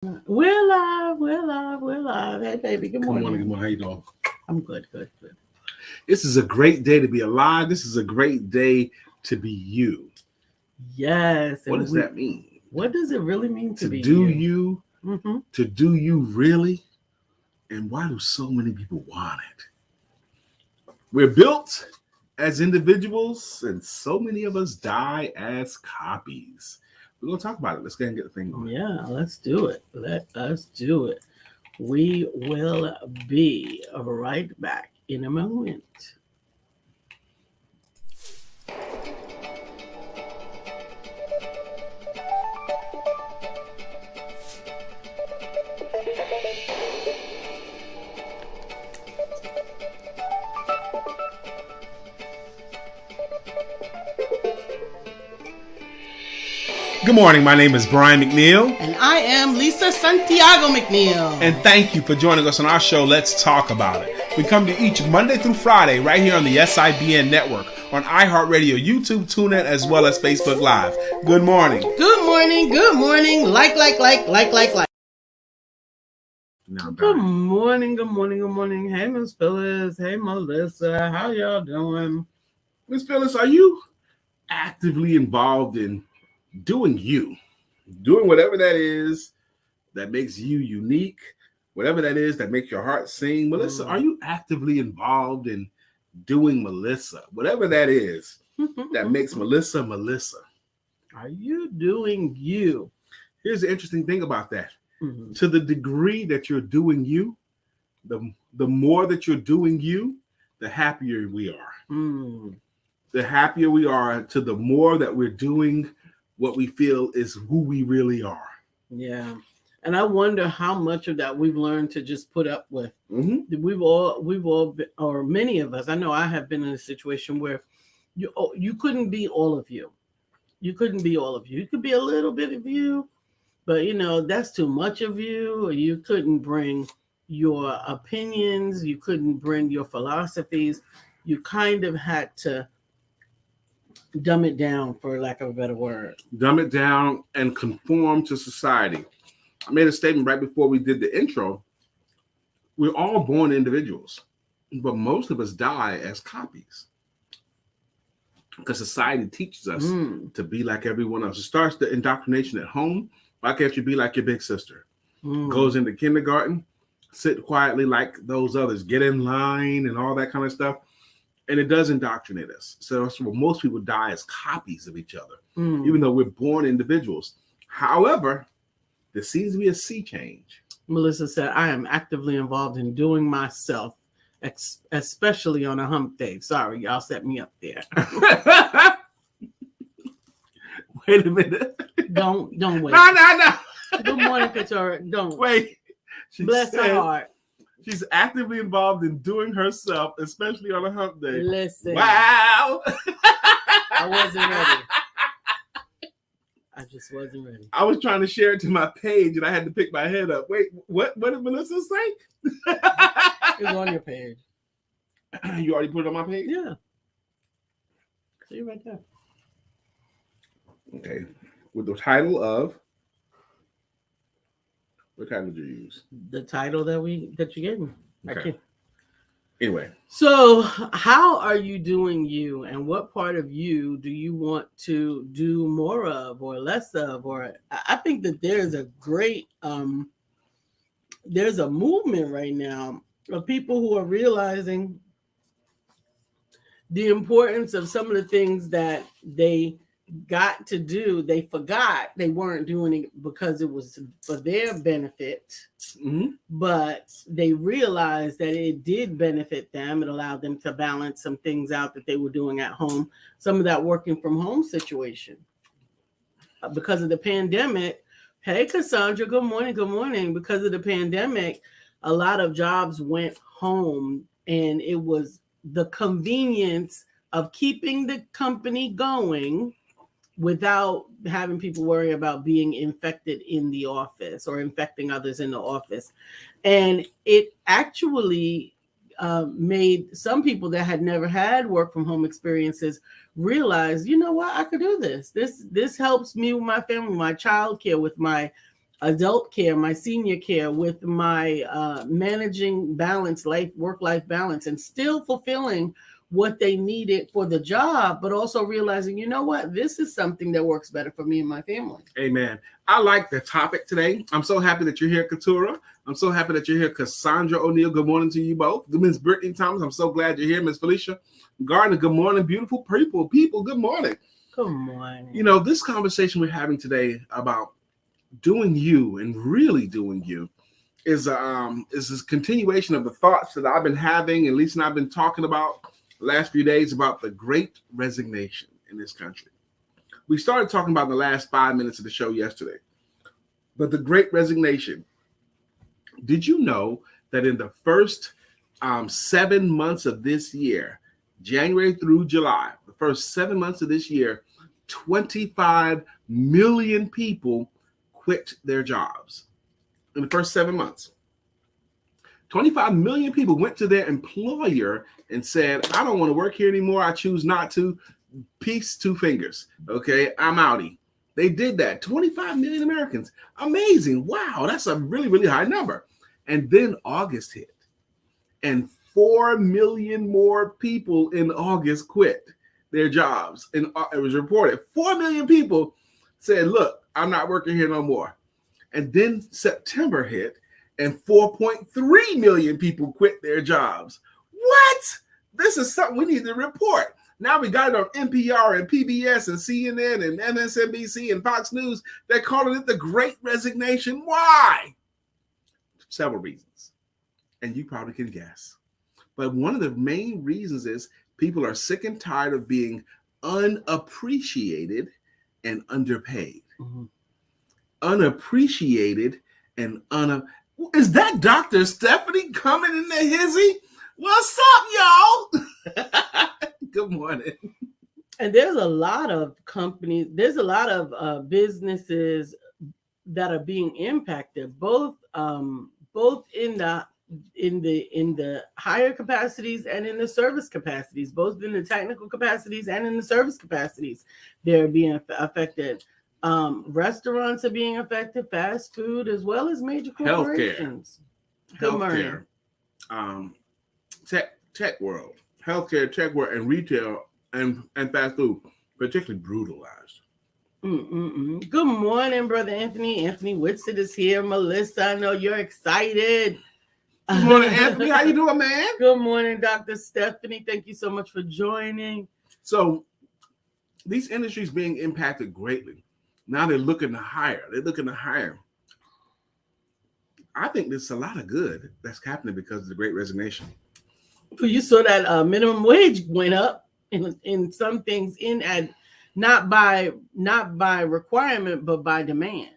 We're live. We're live. We're live. Hey, baby. Good morning. Good morning. How you doing? I'm good. Good. Good. This is a great day to be alive. This is a great day to be you. Yes. What does that mean? What does it really mean to be do you? To do you really? And why do so many people want it? We're built as individuals, and so many of us die as copies. We're going to talk about it. Let's go ahead and get the thing going. Yeah, let's do it. Let us do it. We will be right back in a moment. Good morning. My name is Brian McNeill. And I am Lisa Santiago McNeill. And thank you for joining us on our show, Let's Talk About It. We come to each Monday through Friday right here on the SIBN network, on iHeartRadio, YouTube, TuneIn, as well as Facebook Live. Good morning. Good morning. Good morning. Like. Now, Good morning. Good morning. Good morning. Hey, Miss Phyllis. Hey, Melissa. How y'all doing? Miss Phyllis, are you actively involved in doing whatever that is that makes you unique, whatever that is that makes your heart sing? Melissa, are you actively involved in doing Melissa, whatever that is that makes Melissa? Are you doing you? Here's the interesting thing about that. To the degree that you're doing you, the more that you're doing you, the happier we are. The happier we are, to the more that we're doing what we feel is who we really are. Yeah. And I wonder how much of that we've learned to just put up with. We've all been, or many of us, I know I have been in a situation where you couldn't be all of you. You couldn't be all of you. You could be a little bit of you, but that's too much of you. Or you couldn't bring your opinions. You couldn't bring your philosophies. You kind of had to dumb it down, for lack of a better word. Dumb it down and conform to society. I made a statement right before we did the intro. We're all born individuals, but most of us die as copies because society teaches us to be like everyone else. It starts the indoctrination at home. Why can't you be like your big sister? Goes into kindergarten, sit quietly like those others, get in line and all that kind of stuff. And it does indoctrinate us. So most people die as copies of each other, even though we're born individuals. However, there seems to be a sea change. Melissa said, I am actively involved in doing myself, especially on a hump day. Sorry, y'all set me up there. Wait a minute. Don't wait. No. Good morning, Katora. Don't wait. Bless her heart. She's actively involved in doing herself, especially on a hump day. Listen. Wow. I wasn't ready. I just wasn't ready. I was trying to share it to my page, and I had to pick my head up. Wait, what did Melissa say? It's on your page. You already put it on my page? Yeah. See right there. Okay. With the title of... What title did you use? The title that you gave me. Okay. Anyway. So how are you doing you, and what part of you do you want to do more of or less of? Or I think that there's a great there's a movement right now of people who are realizing the importance of some of the things that they got to do. They forgot they weren't doing it because it was for their benefit, but they realized that it did benefit them. It allowed them to balance some things out that they were doing at home, some of that working from home situation. Because of the pandemic, hey Cassandra, good morning. Because of the pandemic, a lot of jobs went home, and it was the convenience of keeping the company going without having people worry about being infected in the office or infecting others in the office. And it actually made some people that had never had work from home experiences realize, you know what, I could do this. This helps me with my family, my childcare, with my adult care, my senior care, with my managing balance, work-life balance, and still fulfilling what they needed for the job, but also realizing, you know what, this is something that works better for me and my family. Amen. I like the topic today. I'm so happy that you're here, Katura. I'm so happy that you're here, Cassandra O'Neill. Good morning to you both. Miss Brittany Thomas, I'm so glad you're here. Miss Felicia Gardner, good morning. Beautiful people, good morning. Good morning. You know, this conversation we're having today about doing you and really doing you is this continuation of the thoughts that I've been having, and Lisa and I've been talking about the last few days about the Great Resignation in this country. We started talking about in the last 5 minutes of the show yesterday, but the Great Resignation. Did you know that in the first 7 months of this year, January through July, the first 7 months of this year, 25 million people quit their jobs in the first 7 months. 25 million people went to their employer and said, I don't want to work here anymore. I choose not to. Peace, two fingers. Okay, I'm outie. They did that. 25 million Americans. Amazing. Wow, that's a really, really high number. And then August hit, and 4 million more people in August quit their jobs. And it was reported 4 million people said, look, I'm not working here no more. And then September hit, and 4.3 million people quit their jobs. What? This is something we need to report. Now we got it on NPR and PBS and CNN and MSNBC and Fox News. They're calling it the Great Resignation. Why? Several reasons. And you probably can guess. But one of the main reasons is people are sick and tired of being unappreciated and underpaid. Mm-hmm. Unappreciated and Is that Dr. Stephanie coming in the hizzy? What's up, y'all? Good morning. And there's a lot of companies, there's a lot of businesses that are being impacted, both in the higher capacities and in the service capacities, both in the technical capacities and in the service capacities. They're being affected. Restaurants are being affected, fast food, as well as major corporations. Healthcare. Tech world, healthcare, tech world, and retail and fast food, particularly brutalized. Good morning, Brother Anthony. Anthony Whitsitt is here. Melissa, I know you're excited. Good morning, Anthony. How you doing, man? Good morning, Dr. Stephanie. Thank you so much for joining. So these industries being impacted greatly. Now they're looking to hire. I think there's a lot of good that's happening because of the Great Resignation. You saw that minimum wage went up in some things not by requirement, but by demand.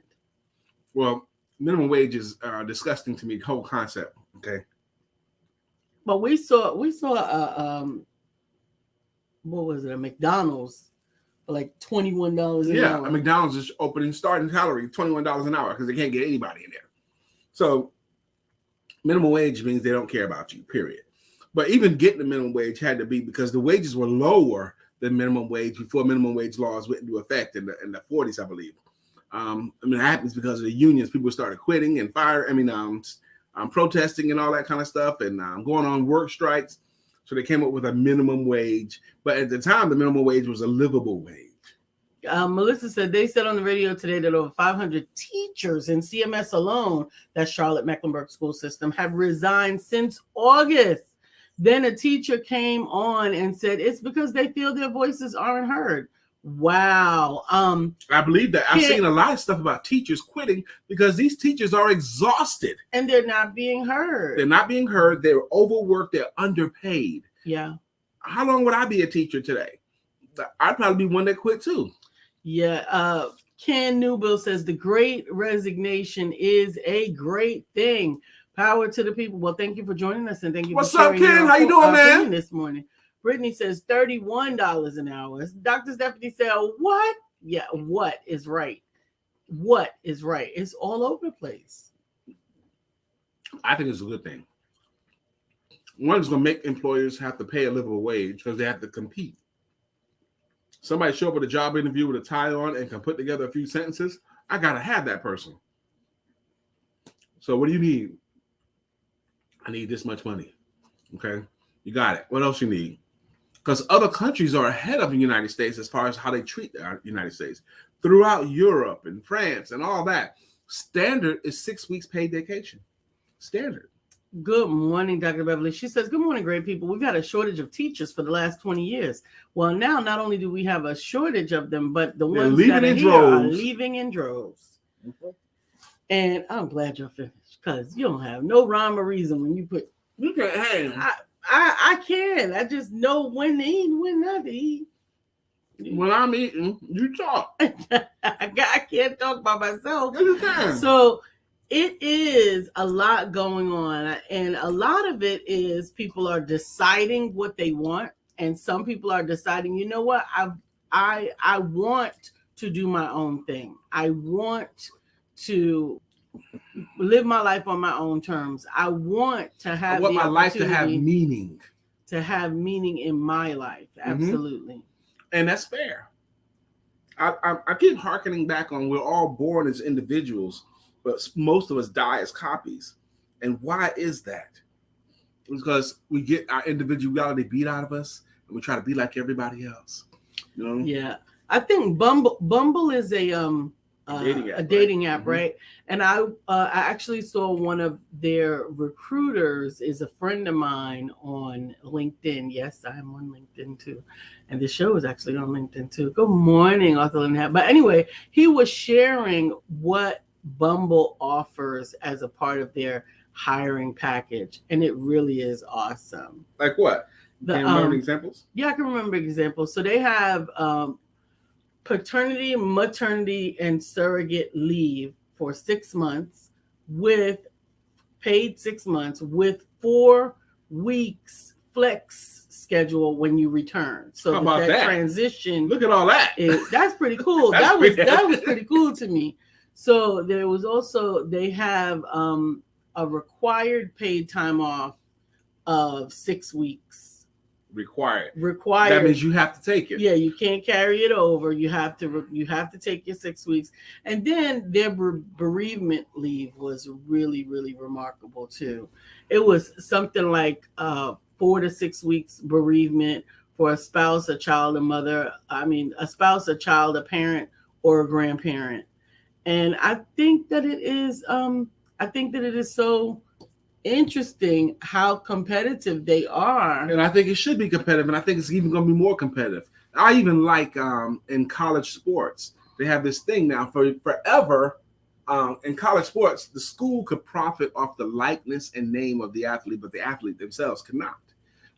Well, minimum wage is disgusting to me, the whole concept. Okay. But we saw what was it? A McDonald's for like $21 an hour. Yeah, McDonald's is starting salary $21 an hour because they can't get anybody in there. So minimum wage means they don't care about you, period. But even getting the minimum wage had to be because the wages were lower than minimum wage before minimum wage laws went into effect in the 40s, I believe. It happens because of the unions. People started quitting and protesting and all that kind of stuff, and going on work strikes. So they came up with a minimum wage. But at the time, the minimum wage was a livable wage. Melissa said they said on the radio today that over 500 teachers in CMS alone, that's Charlotte Mecklenburg School System, have resigned since August. Then a teacher came on and said it's because they feel their voices aren't heard. Wow. I believe that. I've seen a lot of stuff about teachers quitting because these teachers are exhausted. And they're not being heard. They're overworked. They're underpaid. Yeah. How long would I be a teacher today? I'd probably be one that quit too. Yeah. Ken Newbill says the Great Resignation is a great thing. Power to the people. Well, thank you for joining us, and thank you. What's up, Ken? How you doing, man? This morning, Brittany says $31 an hour. Dr. Stephanie said, "What? Yeah, what is right? What is right? It's all over the place." I think it's a good thing. One is going to make employers have to pay a livable wage because they have to compete. Somebody show up at a job interview with a tie on and can put together a few sentences. I gotta have that person. So what do you need? I need this much money. Okay, you got it. What else you need? Because other countries are ahead of the United States as far as how they treat the United States. Throughout Europe and France and all that, standard is 6 weeks paid vacation. Standard. Good morning, Dr. Beverly. She says, good morning, great people. We've had a shortage of teachers for the last 20 years. Well, now not only do we have a shortage of them, but the ones that are here are leaving in droves. Mm-hmm. And I'm glad you're finished because you don't have no rhyme or reason when you put. You can't hang. I can. I just know when to eat and when not to eat. When I'm eating, you talk. I can't talk by myself. You can. So it is a lot going on. And a lot of it is people are deciding what they want. And some people are deciding, you know what? I want to do my own thing. I want to live my life on my own terms. I want to have my life to have meaning. To have meaning in my life. Absolutely. Mm-hmm. And that's fair. I keep hearkening back on we're all born as individuals, but most of us die as copies. And why is that? Because we get our individuality beat out of us and we try to be like everybody else. You know? Yeah. I think Bumble is a dating app, right? And I actually saw one of their recruiters is a friend of mine on LinkedIn. Yes, I am on LinkedIn too. And the show is actually on LinkedIn too. Good morning, Arthur Lynn. But anyway, he was sharing what Bumble offers as a part of their hiring package. And it really is awesome. Like what? Can you remember examples? Yeah, I can remember examples. So they have paternity, maternity, and surrogate leave for 6 months with paid 6 months with 4 weeks flex schedule when you return. So that transition. Look at all that. That's pretty cool. that was pretty cool to me. So there was also, they have a required paid time off of 6 weeks. Required. That means you have to take it. Yeah, you can't carry it over. You have to take your 6 weeks. And then their bereavement leave was really, really remarkable too. It was something like 4 to 6 weeks bereavement for a spouse, a child, a mother. I mean, a spouse, a child, a parent, or a grandparent. And I think that it is. I think that it is so interesting how competitive they are. And I think it should be competitive, and I think it's even going to be more competitive. I even like in college sports, they have this thing now for forever. In college sports, the school could profit off the likeness and name of the athlete, but the athlete themselves cannot.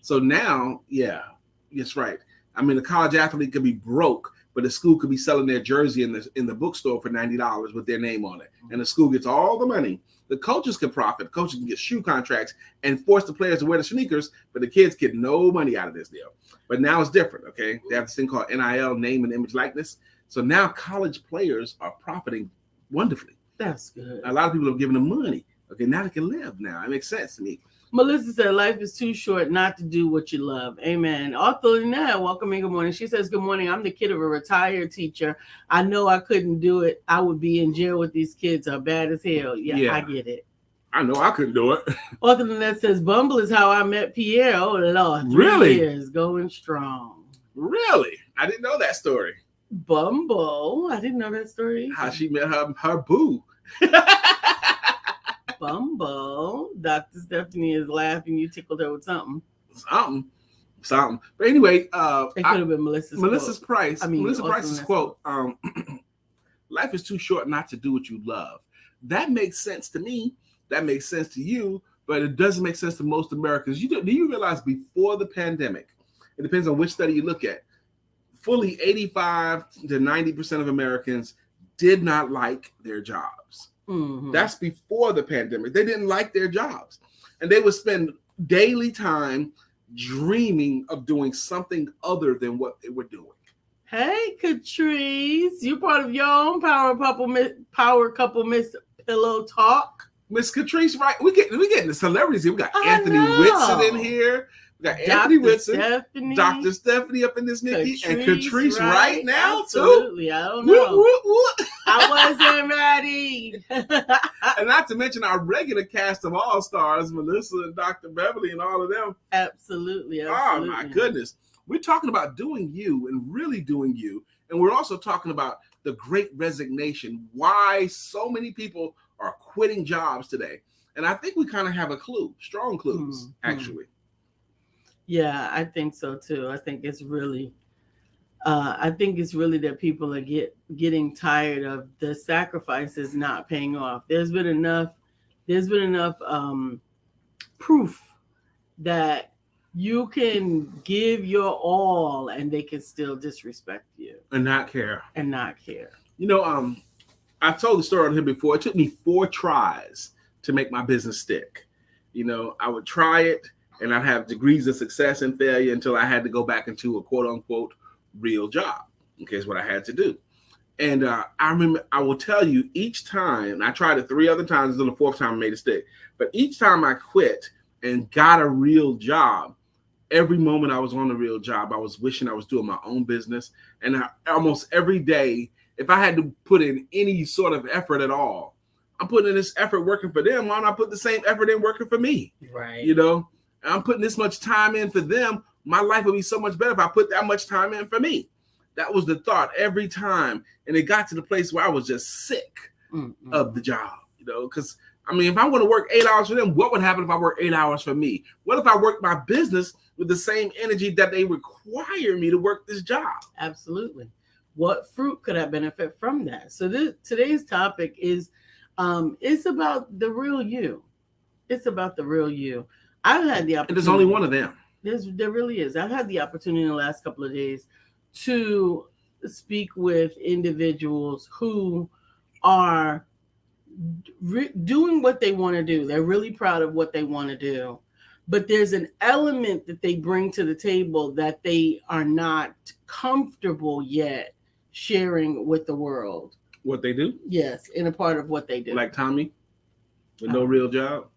So now, yeah, that's right. I mean, a college athlete could be broke, but the school could be selling their jersey in the bookstore for $90 with their name on it. And the school gets all the money. The coaches can profit. Coaches can get shoe contracts and force the players to wear the sneakers, but the kids get no money out of this deal. But now it's different, okay? They have this thing called NIL, name and image likeness. So now college players are profiting wonderfully. That's good. A lot of people are giving them money. Okay, now they can live now. It makes sense to me. Melissa said, life is too short not to do what you love. Amen. Arthur Lynette, welcome in. Good morning. She says, good morning. I'm the kid of a retired teacher. I know I couldn't do it. I would be in jail with these kids are bad as hell. Yeah, I get it. I know I couldn't do it. Arthur Lynette says, Bumble is how I met Pierre. Oh, Lord. 3 years going strong. Really? I didn't know that story. Bumble. I didn't know that story. How she met her boo. Bumble. Dr. Stephanie is laughing. You tickled her with something. Something. But anyway, it could have been Melissa's Price. Melissa Price's quote, life is too short not to do what you love. That makes sense to me. That makes sense to you, but it doesn't make sense to most Americans. Do you realize before the pandemic, it depends on which study you look at, fully 85 to 90% of Americans did not like their jobs. Mm-hmm. That's before the pandemic. They didn't like their jobs. And they would spend daily time dreaming of doing something other than what they were doing. Hey, Catrice, you part of your own power couple Miss Pillow Talk. Miss Catrice, right? We getting the celebrities here. We got Anthony Whitson in here. We got Anthony Whitson, Stephanie, Dr. Stephanie up in this, Nikki, and Catrice right now, Absolutely. too. I don't know. Whoop. I wasn't ready. And not to mention our regular cast of all-stars, Melissa and Dr. Beverly and all of them. Absolutely. Oh, my goodness. We're talking about doing you and really doing you. And we're also talking about the Great Resignation, why so many people are quitting jobs today. And I think we kind of have a clue, strong clues, actually. Yeah, I think so too. I think it's really that people are getting tired of the sacrifices not paying off. There's been enough proof that you can give your all and they can still disrespect you and not care. You know, I told the story on here before. It took me 4 tries to make my business stick. You know, I would try it and I'd have degrees of success and failure until I had to go back into a quote unquote real job. Okay, is what I had to do. And I remember, I will tell you, each time, I tried it 3 other times until the 4th time I made it stick. But each time I quit and got a real job, every moment I was on the real job, I was wishing I was doing my own business. And almost every day, if I had to put in any sort of effort at all, I'm putting in this effort working for them. Why don't I put the same effort in working for me? Right. You know, I'm putting this much time in for them. My life would be so much better if I put that much time in for me. That was the thought every time. And it got to the place where I was just sick of the job, you know, because I mean, if I want to work 8 hours for them, what would happen if I work 8 hours for me? What if I work my business with the same energy that they require me to work this job? Absolutely. What fruit could I benefit from that? So today's topic is, it's about the real you. It's about the real you. I've had the opportunity. And there's only one of them. There really is. I've had the opportunity in the last couple of days to speak with individuals who are doing what they want to do. They're really proud of what they want to do. But there's an element that they bring to the table that they are not comfortable yet sharing with the world. What they do? Yes, in a part of what they do. Like Tommy with no real job.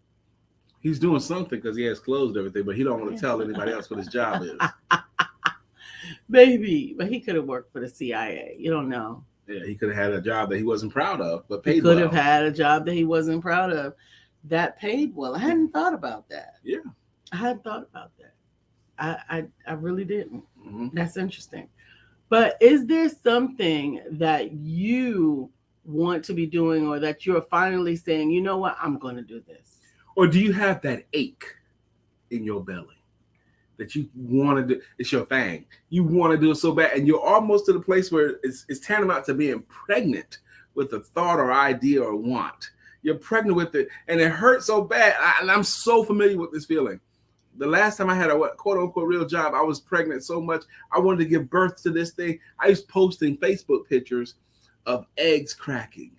He's doing something because he has clothes and everything, but he don't want to tell anybody else what his job is. Maybe, but he could have worked for the CIA. You don't know. Yeah, he could have had a job that he wasn't proud of, but paid well. He could have had a job that he wasn't proud of that paid well. I hadn't thought about that. Yeah. I hadn't thought about that. I really didn't. Mm-hmm. That's interesting. But is there something that you want to be doing or that you're finally saying, you know what, I'm going to do this? Or do you have that ache in your belly that you want to do? It's your thing. You want to do it so bad. And you're almost to the place where it's tantamount to being pregnant with a thought or idea or want. You're pregnant with it and it hurts so bad. And I'm so familiar with this feeling. The last time I had a quote unquote real job, I was pregnant so much. I wanted to give birth to this thing. I was posting Facebook pictures of eggs cracking,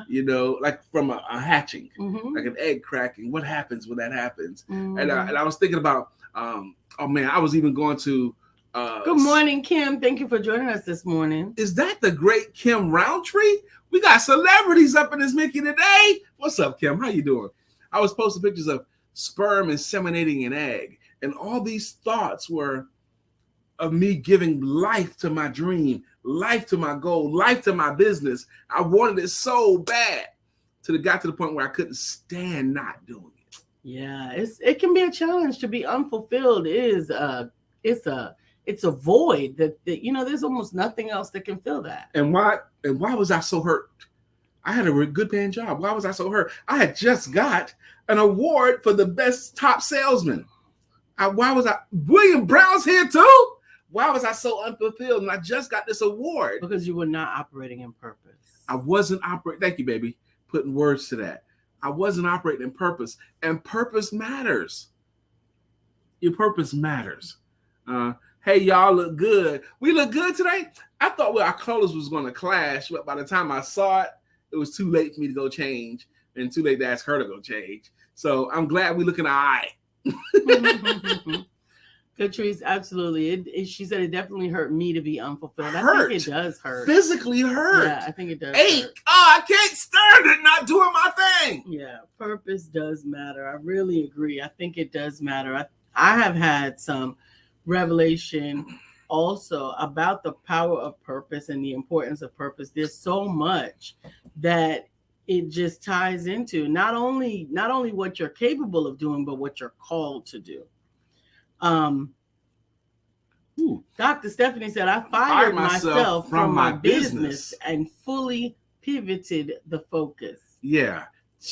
you know, like from a hatching, like an egg cracking. What happens when that happens? And I was thinking about, oh man, I was even going to. Good morning, Kim. Thank you for joining us this morning. Is that the great Kim Roundtree? We got celebrities up in this Mickey today. What's up, Kim? How you doing? I was posting pictures of sperm inseminating an egg. And all these thoughts were of me giving life to my dream, life to my goal, life to my business. I wanted it so bad till it got to the point where I couldn't stand not doing it. Yeah, it can be a challenge to be unfulfilled. It's a void that you know, there's almost nothing else that can fill that. And why was I so hurt? I had a good paying job. Why was I so hurt? I had just got an award for the best top salesman. William Brown's here too? Why was I so unfulfilled? And I just got this award. Because you were not operating in purpose. I wasn't operating. Thank you, baby. Putting words to that. I wasn't operating in purpose. And purpose matters. Your purpose matters. Hey, y'all look good. We look good today? I thought our colors was going to clash, but by the time I saw it, it was too late for me to go change and too late to ask her to go change. So I'm glad we look in the eye. Catrice, absolutely. She said it definitely hurt me to be unfulfilled. Hurt. I think it does hurt. Physically hurt. Yeah, I think it does. Ache. Hurt. Oh, I can't stand it not doing my thing. Yeah, purpose does matter. I really agree. I think it does matter. I have had some revelation also about the power of purpose and the importance of purpose. There's so much that it just ties into not only what you're capable of doing, but what you're called to do. Dr. Stephanie said, I fired myself from my business and fully pivoted the focus. Yeah.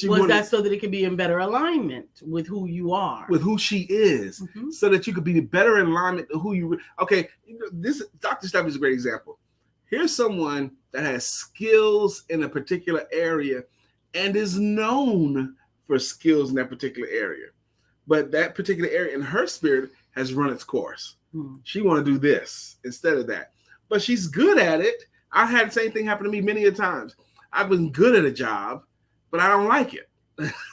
That so that it could be in better alignment with who you are, with who she is, so that you could be better in alignment to who you. Okay, this Dr. Stephanie is a great example. Here's someone that has skills in a particular area and is known for skills in that particular area, but that particular area in her spirit has run its course. She want to do this instead of that, but she's good at it. I had the same thing happen to me many a times. I've been good at a job, but I don't like it.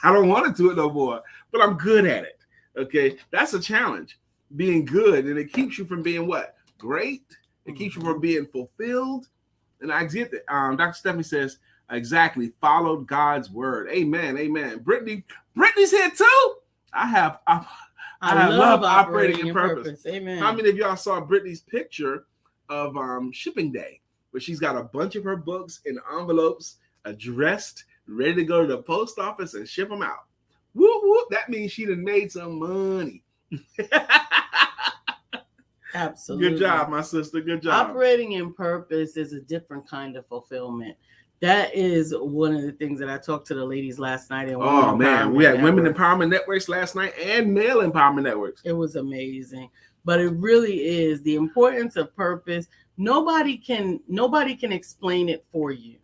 I don't want to do it no more, but I'm good at it. Okay, that's a challenge, being good, and it keeps you from being what? Great. It keeps you from being fulfilled. And I get that. Dr. Stephanie says, exactly, followed God's word. Amen, amen. Brittany's here too. I love operating in purpose. Amen. How many of y'all saw Brittany's picture of shipping day, where she's got a bunch of her books in envelopes, addressed, ready to go to the post office and ship them out? Whoop, whoop. That means she done made some money. Absolutely. Good job, my sister. Good job. Operating in purpose is a different kind of fulfillment. That is one of the things that I talked to the ladies last night. We had Women Empowerment Networks last night and Male Empowerment Networks. It was amazing. But it really is the importance of purpose. Nobody can explain it for you.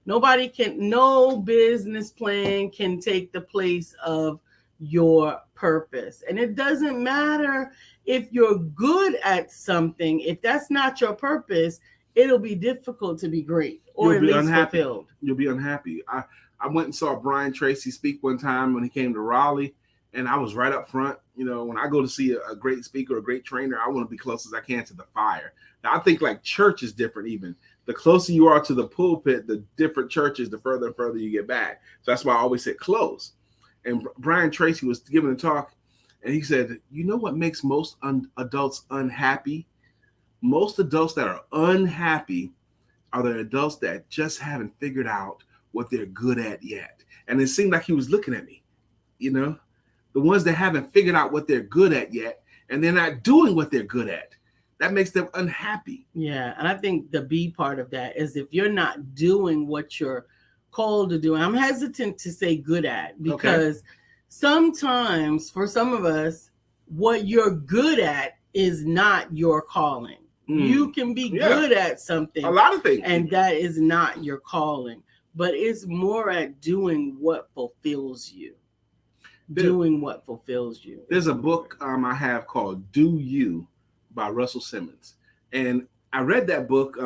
No business plan can take the place of your purpose. And it doesn't matter if you're good at something. If that's not your purpose, it'll be difficult to be great or at least fulfilled. You'll be unhappy. I went and saw Brian Tracy speak one time when he came to Raleigh, and I was right up front. You know, when I go to see a great speaker, a great trainer, I want to be close as I can to the fire. Now, I think like church is different even. The closer you are to the pulpit, the different churches, the further and further you get back. So that's why I always sit close. And Brian Tracy was giving a talk, and he said, you know what makes most adults unhappy? Most adults that are unhappy are the adults that just haven't figured out what they're good at yet. And it seemed like he was looking at me, you know, the ones that haven't figured out what they're good at yet, and they're not doing what they're good at. That makes them unhappy. Yeah. And I think the B part of that is if you're not doing what you're called to do, I'm hesitant to say good at, because sometimes for some of us, what you're good at is not your calling. You can be good at something, a lot of things, and that is not your calling, but it's more at doing what fulfills you. There's a book I have called Do You by Russell Simmons. And I read that book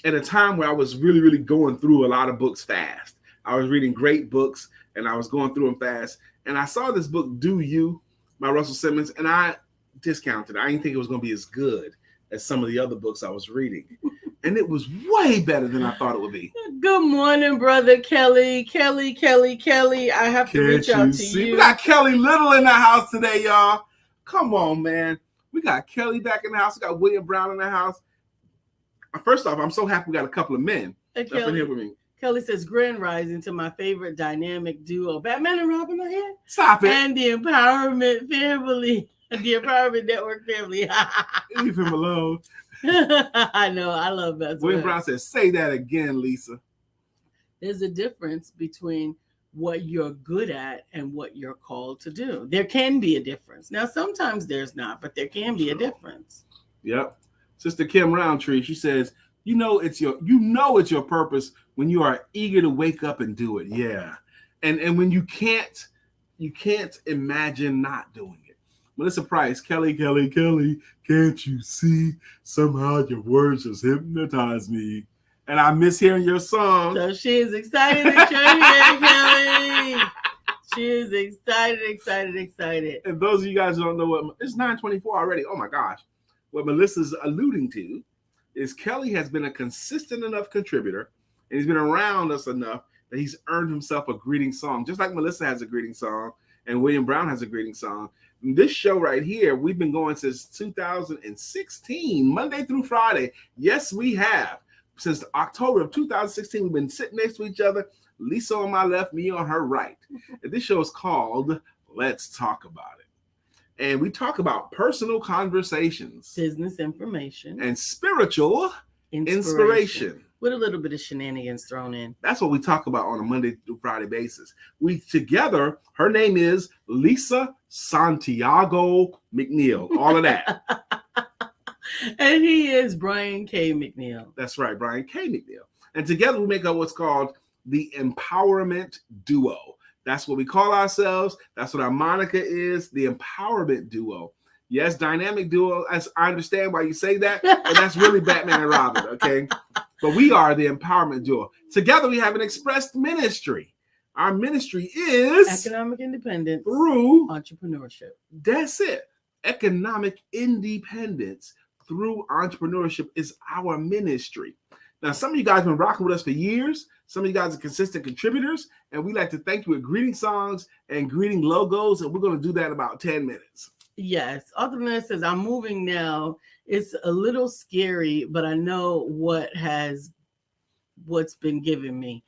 at a time where I was really, really going through a lot of books fast. I was reading great books and I was going through them fast. And I saw this book, Do You by Russell Simmons, and I discounted it. I didn't think it was going to be as good as some of the other books I was reading. And it was way better than I thought it would be. Good morning, brother Kelly. Kelly. I have to reach out to you. We got Kelly Little in the house today, y'all. Come on, man. We got Kelly back in the house. We got William Brown in the house. First off, I'm so happy we got a couple of men up in here with me. Kelly says, Grand Rising to my favorite dynamic duo, Batman and Robin are here. Stop it. And the Empowerment family. The Empowerment Network family. Leave him alone. I know. I love that. William Brown says, say that again, Lisa. There's a difference between what you're good at and what you're called to do. There can be a difference. Now, sometimes there's not, but there can be a difference. Yep. Sister Kim Roundtree, she says, you know it's your purpose when you are eager to wake up and do it. Yeah. And when you can't imagine not doing it. Melissa Price, Kelly, can't you see? Somehow your words just hypnotize me. And I miss hearing your song. So she is excited that you're here, Kelly. She is excited. And those of you guys who don't know what, it's 9:24 already. Oh my gosh. What Melissa's alluding to is Kelly has been a consistent enough contributor, and he's been around us enough that he's earned himself a greeting song. Just like Melissa has a greeting song, And William Brown has a greeting song. This show right here, we've been going since 2016, Monday through Friday. Yes, we have. Since October of 2016, we've been sitting next to each other. Lisa on my left, me on her right. And this show is called Let's Talk About It. And we talk about personal conversations, business information, and spiritual inspiration. With a little bit of shenanigans thrown in. That's what we talk about on a Monday through Friday basis. We together, her name is Lisa Santiago McNeill. All of that. And he is Brian K. McNeill. That's right, Brian K. McNeill. And together we make up what's called the Empowerment Duo. That's what we call ourselves. That's what our moniker is, the Empowerment Duo. Yes, dynamic duo. As I understand why you say that, but that's really Batman and Robin, okay? But we are the Empowerment Duo. Together we have an expressed ministry. Our ministry is economic independence through entrepreneurship. That's it. Economic independence through entrepreneurship is our ministry. Now, some of you guys have been rocking with us for years. Some of you guys are consistent contributors, and we like to thank you with greeting songs and greeting logos, and we're going to do that in about 10 minutes. Yes. Author says, I'm moving now. It's a little scary, but I know what's been given me.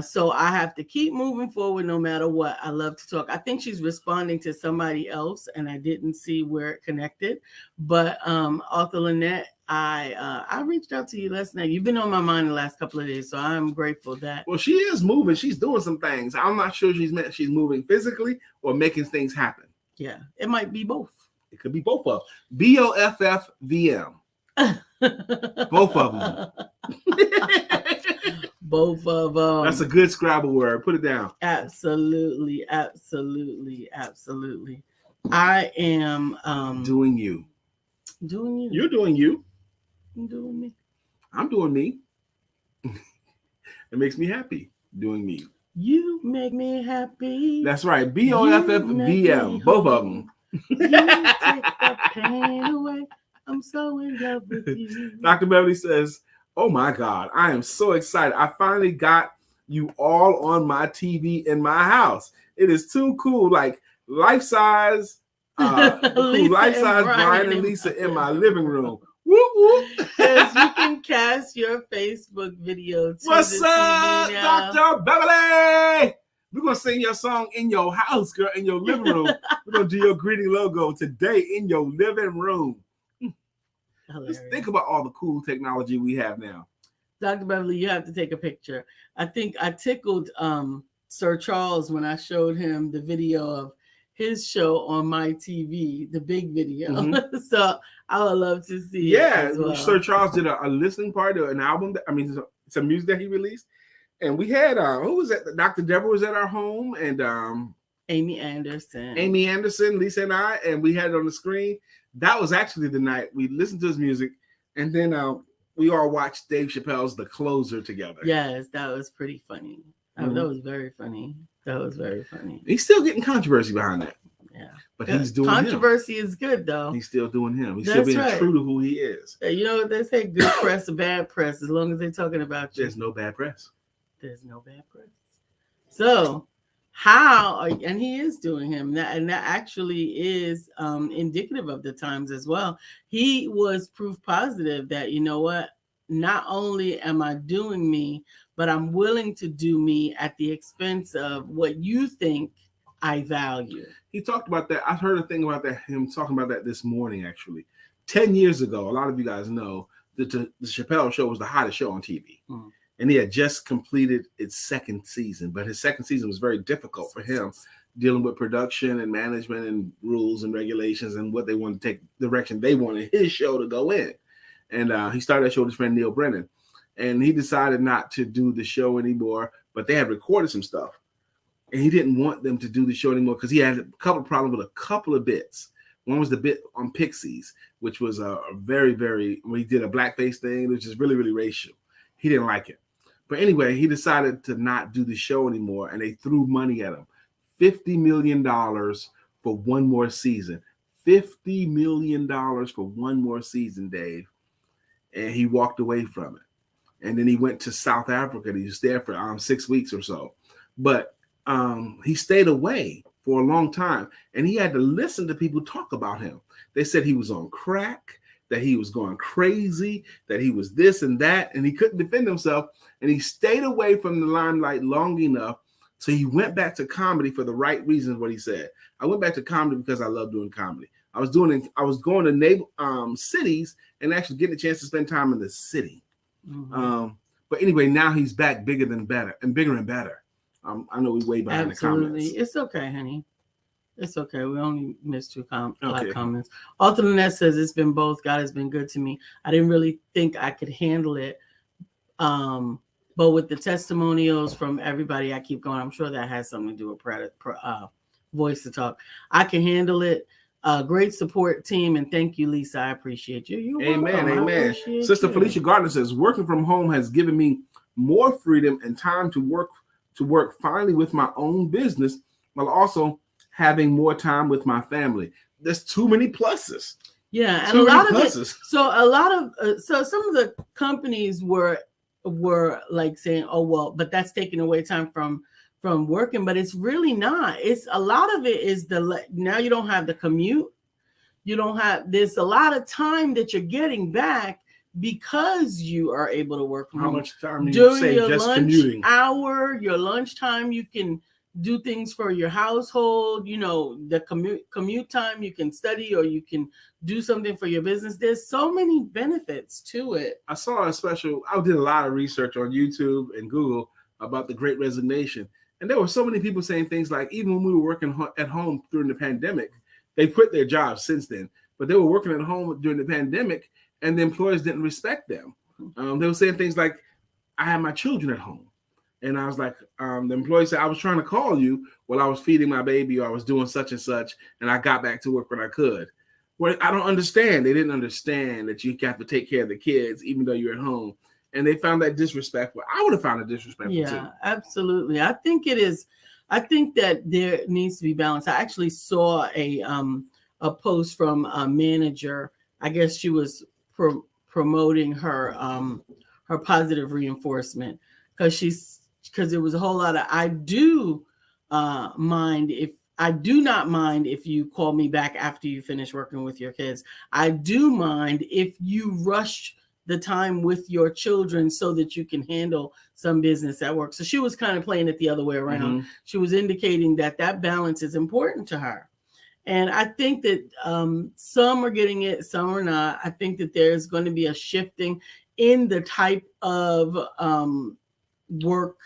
So I have to keep moving forward no matter what. I love to talk. I think she's responding to somebody else, and I didn't see where it connected. But Author Lynette, I reached out to you last night. You've been on my mind the last couple of days, so I'm grateful that. Well, she is moving. She's doing some things. I'm not sure she's moving physically or making things happen. Yeah, it might be both. It could be both of them. BOFFVM. Both of them. Both of them. That's a good Scrabble word. Put it down. Absolutely, absolutely, absolutely. I am doing you. Doing you. You're doing you. I'm doing me. I'm doing me. It makes me happy doing me. You make me happy. That's right. BOFFVM. Both of them. You take the pain away. I'm so in love with you. Dr. Beverly says, oh my God, I am so excited. I finally got you all on my TV in my house. It is too cool. Like life-size, life-size Brian and Lisa in my living room. Whoop, whoop. Yes, you can cast your Facebook video. What's up, Dr. Beverly? We're going to sing your song in your house, girl, in your living room. We're going to do your greeting logo today in your living room. Hilarious. Just think about all the cool technology we have now. Dr. Beverly, you have to take a picture. I think I tickled Sir Charles when I showed him the video of his show on my TV, the big video. Mm-hmm. So I would love to see it as well. Sir Charles did a listening party, an album. Some music that he released. And we had, who was that? Dr. Deborah was at our home, and Amy Anderson, Lisa and I, and we had it on the screen. That was actually the night we listened to his music, and then we all watched Dave Chappelle's The Closer together. Yes, that was pretty funny. Mm-hmm. That was very funny. That was very funny. He's still getting controversy behind that. Yeah. But he's doing controversy is good, though. He's still doing him. He's still being true to who he is. You know what they say? Good press or bad press, as long as they're talking about you. There's no bad press. There's no bad press. So and he is doing him, and that actually is indicative of the times as well. He was proof positive that, you know what, not only am I doing me, but I'm willing to do me at the expense of what you think I value. He talked about that. I heard a thing about that, him talking about that this morning, actually. 10 years ago, a lot of you guys know that the Chappelle Show was the hottest show on TV. Mm. And he had just completed its second season, but his second season was very difficult for him, dealing with production and management and rules and regulations and what they wanted to take, the direction they wanted his show to go in. And he started that show with his friend Neil Brennan. And he decided not to do the show anymore, but they had recorded some stuff. And he didn't want them to do the show anymore because he had a couple of problems with a couple of bits. One was the bit on Pixies, which was a very, very, when he did a blackface thing, which is really, really racial. He didn't like it. But anyway, he decided to not do the show anymore, and they threw money at him. $50 million for one more season. $50 million for one more season, Dave. And he walked away from it. And then he went to South Africa. He was there for 6 weeks or so. But he stayed away for a long time. And he had to listen to people talk about him. They said he was on crack, that he was going crazy, that he was this and that, and he couldn't defend himself. And he stayed away from the limelight long enough. So he went back to comedy for the right reasons, what he said. I went back to comedy because I love doing comedy. I was going to cities and actually getting a chance to spend time in the city. Mm-hmm. But anyway, now he's back bigger and better. I know we way behind the comments. It's okay, honey. It's okay. We only missed two comments. Arthur Lynette says, it's been both. God has been good to me. I didn't really think I could handle it. But with the testimonials from everybody, I keep going. I'm sure that has something to do with voice to talk. I can handle it. Great support team. And thank you, Lisa. I appreciate you. Amen. Sister Felicia Gardner says, working from home has given me more freedom and time to work finally with my own business, while also having more time with my family. There's too many pluses. Yeah, and a lot of it. So some of the companies were like saying, "Oh well," but that's taking away time from working. But it's really not. It's a lot of it is now you don't have the commute. There's a lot of time that you're getting back because you are able to work from home. How much time do you save just commuting? Your lunchtime, you can do things for your household. The commute time, you can study or you can do something for your business. There's so many benefits to it. I saw a special. I did a lot of research on YouTube and Google about the Great Resignation, and there were so many people saying things like, even when we were working at home during the pandemic, they quit their jobs since then, but they were working at home during the pandemic, and the employers didn't respect them. They were saying things like, "I have my children at home." And I was like, the employee said, "I was trying to call you while I was feeding my baby, or I was doing such and such, and I got back to work when I could." Well, I don't understand. They didn't understand that you have to take care of the kids, even though you're at home. And they found that disrespectful. I would have found it disrespectful too. Yeah, absolutely. I think it is. I think that there needs to be balance. I actually saw a post from a manager. I guess she was promoting her positive reinforcement because there was a whole lot of, I do not mind if you call me back after you finish working with your kids. I do mind if you rush the time with your children so that you can handle some business at work. So she was kind of playing it the other way around. Mm-hmm. She was indicating that balance is important to her. And I think that some are getting it, some are not. I think that there's going to be a shifting in the type of work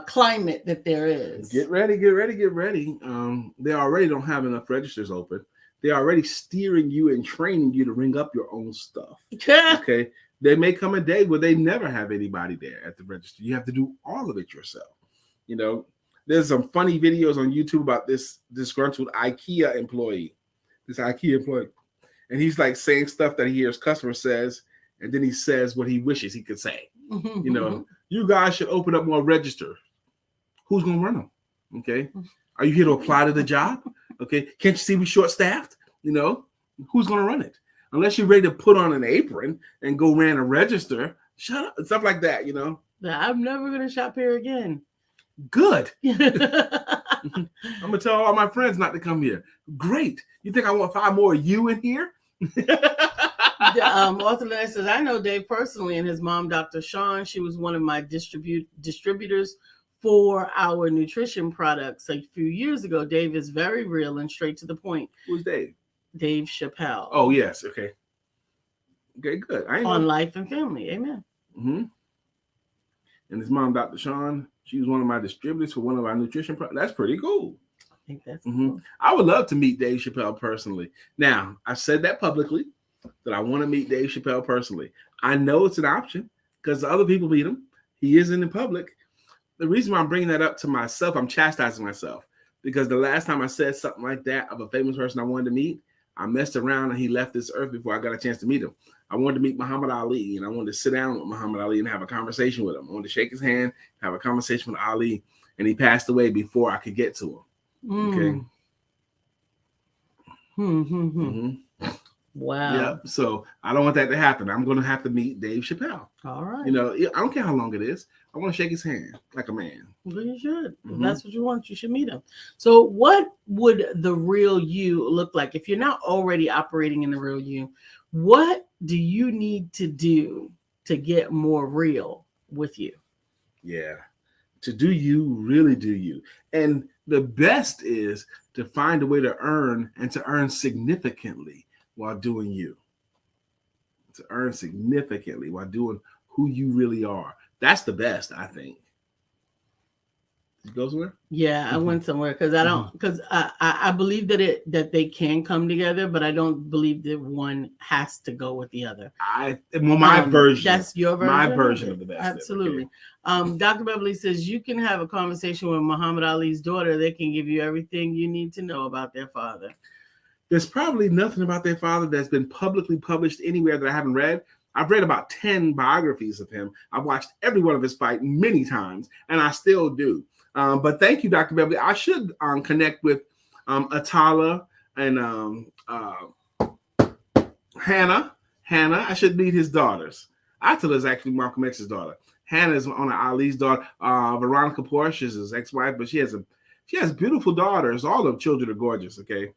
climate that there is. Get ready. They already don't have enough registers open. They're already steering you and training you to ring up your own stuff. Okay. There may come a day where they never have anybody there at the register. You have to do all of it yourself. There's some funny videos on YouTube about this disgruntled IKEA employee. And he's like saying stuff that he hears customers says, and then he says what he wishes he could say. You guys should open up more registers. Who's going to run them? Okay. Are you here to apply to the job? Okay. Can't you see we short-staffed? Who's going to run it? Unless you're ready to put on an apron and go ran a register, shut up. Stuff like that, I'm never going to shop here again. Good. I'm going to tell all my friends not to come here. Great. You think I want 5 more of you in here? Arthur Lynette says, I know Dave personally and his mom, Dr. Sean. She was one of my distributors for our nutrition products a few years ago. Dave is very real and straight to the point. Who's Dave? Dave Chappelle. Oh, yes. Okay, good. On Life and Family. Amen. Mm-hmm. And his mom, Dr. Sean, she was one of my distributors for one of our nutrition products. That's pretty cool. I think that's cool. I would love to meet Dave Chappelle personally. Now, I said that publicly, that I want to meet Dave Chappelle personally. I know it's an option because other people meet him. He isn't in public. The reason why I'm bringing that up to myself, I'm chastising myself, because the last time I said something like that of a famous person I wanted to meet, I messed around and he left this earth before I got a chance to meet him. I wanted to meet Muhammad Ali, and I wanted to sit down with Muhammad Ali and have a conversation with him. I wanted to shake his hand, have a conversation with Ali, and he passed away before I could get to him. Okay. Wow. Yeah. So I don't want that to happen. I'm going to have to meet Dave Chappelle. All right. You know, I don't care how long it is. I want to shake his hand like a man. Well, you should. If Mhm. that's what you want, you should meet him. So what would the real you look like? If you're not already operating in the real you, what do you need to do to get more real with you? Yeah. To do you, really do you. And the best is to find a way to earn and to earn significantly while doing you. To earn significantly while doing who you really are. That's the best, I think. Did you go somewhere? Yeah, I went somewhere because I don't because I believe that they can come together, but I don't believe that one has to go with the other. My version. That's your version. My version of the best. Absolutely. Dr. Beverly says you can have a conversation with Muhammad Ali's daughter. They can give you everything you need to know about their father. There's probably nothing about their father that's been publicly published anywhere that I haven't read. I've read about 10 biographies of him. I've watched every one of his fights many times, and I still do. But thank you, Dr. Beverly. I should connect with Atala and Hannah. I should meet his daughters. Atala is actually Malcolm X's daughter. Hannah is one of Ali's daughter. Veronica Porsche is his ex-wife, but she has beautiful daughters. All the children are gorgeous. Okay.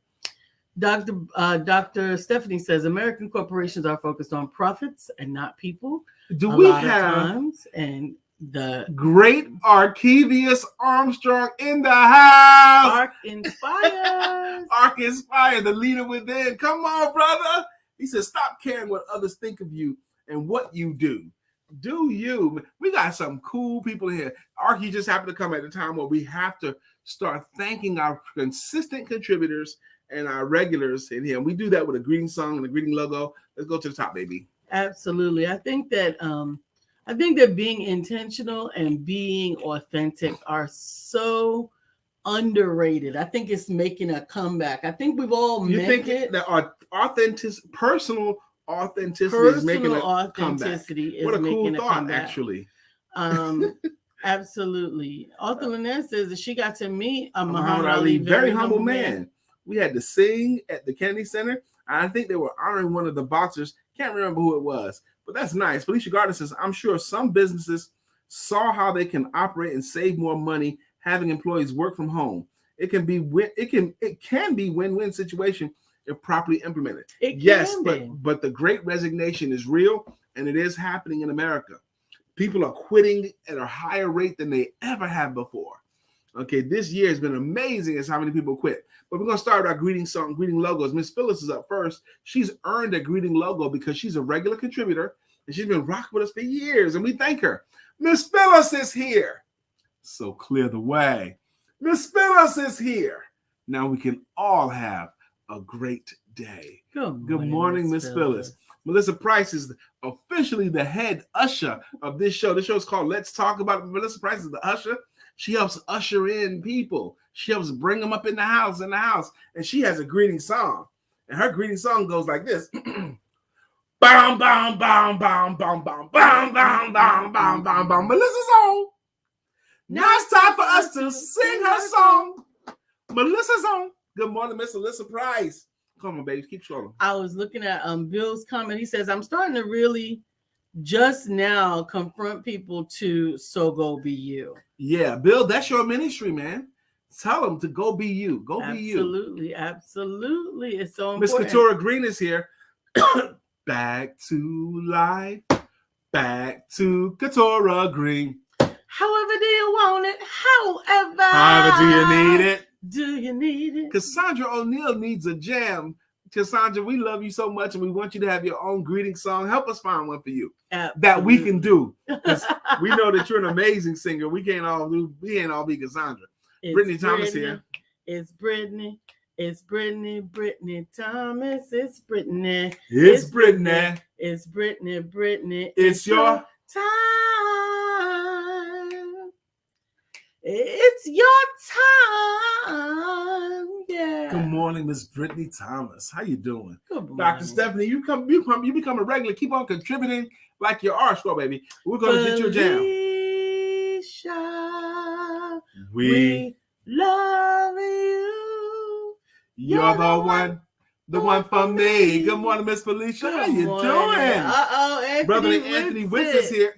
Dr. Stephanie says American corporations are focused on profits and not people. Do we have the great Arkevius Armstrong in the house? Ark inspired. Ark inspired, the leader within. Come on, brother. He says, stop caring what others think of you and what you do. Do you? We got some cool people here. Arky just happened to come at a time where we have to start thanking our consistent contributors and our regulars in here. And we do that with a greeting song and a greeting logo. Let's go to the top, baby. Absolutely. I think that being intentional and being authentic are so underrated. I think it's making a comeback. I think we've all meant it. That personal authenticity is making a comeback. What a cool thought, actually. Absolutely. Arthur Lynette says that she got to meet a Muhammad Ali, very humble man. We had to sing at the Kennedy Center. I think they were honoring one of the boxers. Can't remember who it was, but that's nice. Felicia Gardner says, I'm sure some businesses saw how they can operate and save more money having employees work from home. It can be win-win situation if properly implemented. But the Great Resignation is real, and it is happening in America. People are quitting at a higher rate than they ever have before. Okay, this year has been amazing as how many people quit. But we're going to start with our greeting song, greeting logos. Miss Phyllis is up first. She's earned a greeting logo because she's a regular contributor, and she's been rocking with us for years, and we thank her. Miss Phyllis is here. So clear the way. Miss Phyllis is here. Now we can all have a great day. Good morning, Miss Phyllis. Melissa Price is officially the head usher of this show. This show is called Let's Talk About It. Melissa Price is the usher. She helps usher in people. She helps bring them up in the house. And she has a greeting song. And her greeting song goes like this. Bam, bam, bam, bam, bam, bam, bam, bam, bam, bam, bam, bam. Melissa's on. Now it's time for us to sing her song. Melissa's on. Good morning, Miss Melissa Price. Come on, baby. Keep scrolling. I was looking at Bill's comment. He says, I'm starting to really just now confront people to so go be you. Yeah, Bill, that's your ministry, man. Tell them to go be you. Go be you. Absolutely. It's so important. Miss Katura Green is here. Back to life. Back to Katura Green. However do you want it? However do you need it? Do you need it? Cassandra O'Neill needs a jam. Cassandra, we love you so much, and we want you to have your own greeting song. Help us find one for you. Absolutely. That we can do. Because we know that you're an amazing singer. We can't all be Cassandra. Brittany Thomas here. It's Brittany. It's Brittany. Brittany Thomas. It's Brittany. It's Brittany. It's Brittany. Brittany. It's your time. It's your time. Yeah. Good morning, Miss Brittany Thomas. How you doing? Good morning. Dr. Stephanie, you become a regular. Keep on contributing like you are, Squirrel Baby. We're going to get you a jam. We love you. You're the one The one for me. Good morning, Miss Felicia. How you doing? Anthony. Brother Anthony Witz is here.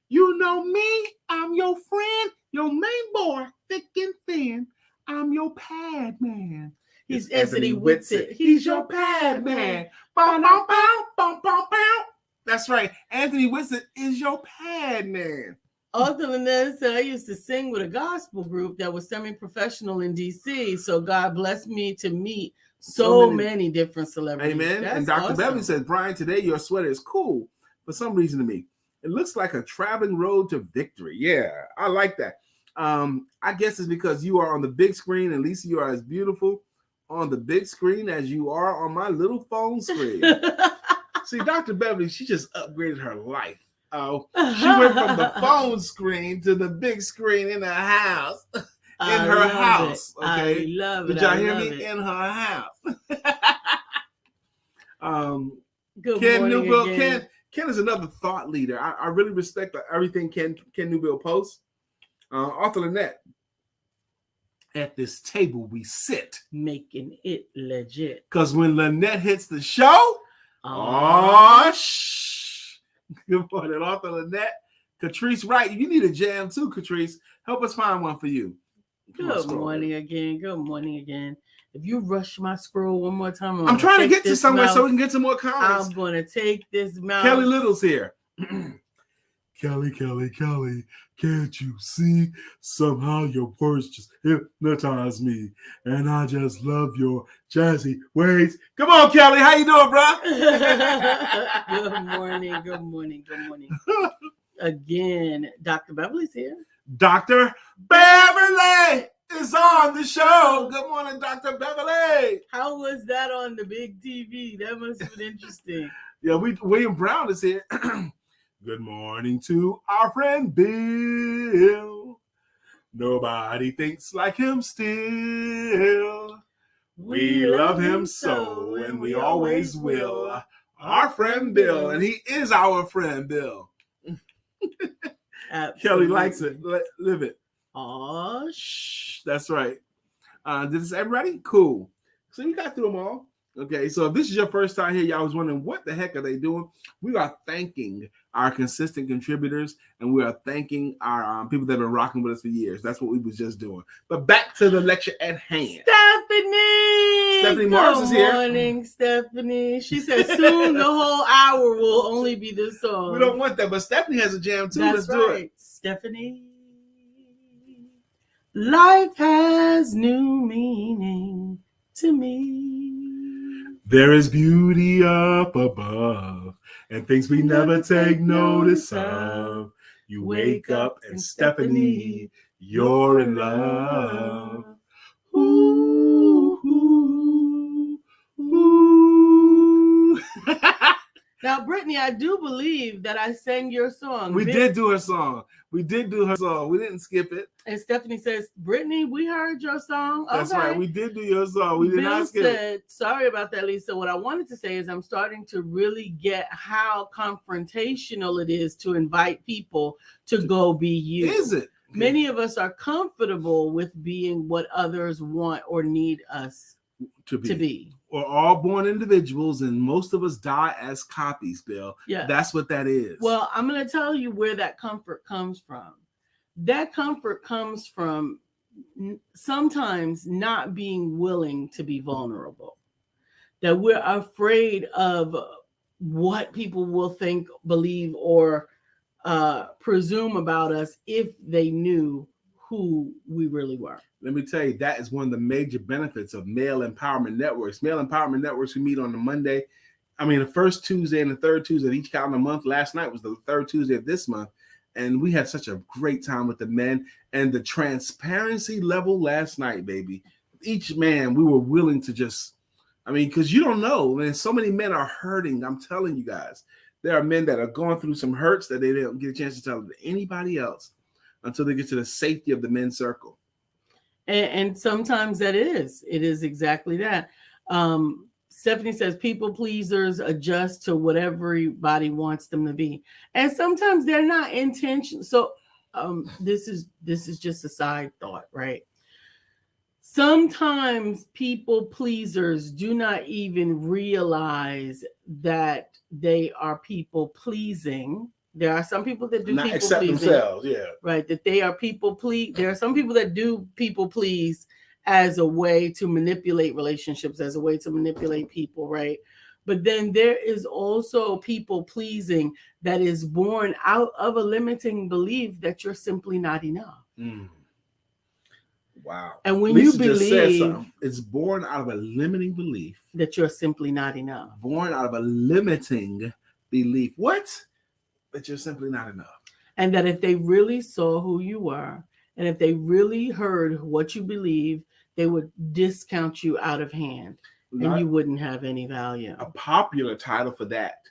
You know me. I'm your friend, your main boy, thick and thin. I'm your pad man. He's Anthony Witz. He's your pad man. Bow, bow, bow, bow, bow, bow. That's right. Anthony Witz is your pad man. Other than that, I used to sing with a gospel group that was semi-professional in DC. So God blessed me to meet so many different celebrities. Amen. That's and Dr. awesome. Beverly says, Brian, today your sweater is cool for some reason to me. It looks like a traveling road to victory. Yeah, I like that. I guess it's because you are on the big screen, and Lisa, you are as beautiful on the big screen as you are on my little phone screen. See, Dr. Beverly, she just upgraded her life. Oh, she went from the phone screen to the big screen in her house. In her house. Okay. I love it. Did y'all hear me? In her house. Good Ken morning Newbill. again. Ken is another thought leader. I really respect everything Ken Newbill posts. Arthur Lynette. At this table we sit. Making it legit. Because when Lynette hits the show, Good morning, Arthur Lynette. Catrice Wright. You need a jam too, Catrice. Help us find one for you. Good morning again. Good morning again. If you rush my scroll one more time, I'm trying to get to somewhere so we can get to more comments. I'm going to take this mouse. Kelly Little's here. Kelly, can't you see? Somehow your words just hypnotize me. And I just love your jazzy ways. Come on, Kelly. How you doing, bro? Good morning. Again, Dr. Beverly's here. Dr. Beverly is on the show. Good morning, Dr. Beverly. How was that on the big TV? That must have been interesting. Yeah, William Brown is here. Good morning to our friend Bill. Nobody thinks like him still. We love him so, and we always will. Our friend Bill, and he is our friend Bill. Kelly likes it. Live it. Oh, that's right. Did this everybody? Cool. So you got through them all. Okay, so if this is your first time here, y'all was wondering what the heck are they doing? We are thanking our consistent contributors, and we are thanking our people that have been rocking with us for years. That's what we was just doing. But back to the lecture at hand. Stephanie Morris is here. Good morning, Stephanie. She said soon the whole hour will only be this song. We don't want that, but Stephanie has a jam too. That's Let's do right. it. Stephanie. Life has new meaning to me. There is beauty up above and things we never take notice of. You wake up and Stephanie, you're in love. Ooh, ooh, ooh. Now, Brittany, I do believe that I sang your song. We did do her song. We didn't skip it. And Stephanie says, Brittany, we heard your song. That's right. We did do your song. We did not skip it. Sorry about that, Lisa. What I wanted to say is I'm starting to really get how confrontational it is to invite people to go be you. Is it? Many of us are comfortable with being what others want or need us to be. We're all born individuals, and most of us die as copies, Bill. Yeah. That's what that is. Well, I'm going to tell you where that comfort comes from. That comfort comes from sometimes not being willing to be vulnerable. That we're afraid of what people will think, believe, or presume about us if they knew who we really were. Let me tell you, that is one of the major benefits of male empowerment networks. Male empowerment networks, we meet on the first Tuesday and the third Tuesday of each calendar month. Last night was the third Tuesday of this month. And we had such a great time with the men, and the transparency level last night, baby. Each man, we were willing to because you don't know, man, so many men are hurting. I'm telling you guys, there are men that are going through some hurts that they don't get a chance to tell to anybody else until they get to the safety of the men's circle. And sometimes it is exactly that. Stephanie says people pleasers adjust to whatever everybody wants them to be, and sometimes they're not intentional. So this is just a side thought, right? Sometimes people pleasers do not even realize that they are people pleasing. There are some people that do not people accept pleasing, themselves. Yeah, right? That they are people please. There are some people that do people please as a way to manipulate relationships, as a way to manipulate people, right? But then there is also people pleasing that is born out of a limiting belief that you're simply not enough. Wow. And when Lisa you believe it's born out of a limiting belief. That you're simply not enough. Born out of a limiting belief. What? That you're simply not enough. And that if they really saw who you were, and if they really heard what you believe, they would discount you out of hand, and you wouldn't have any value. A popular title for that,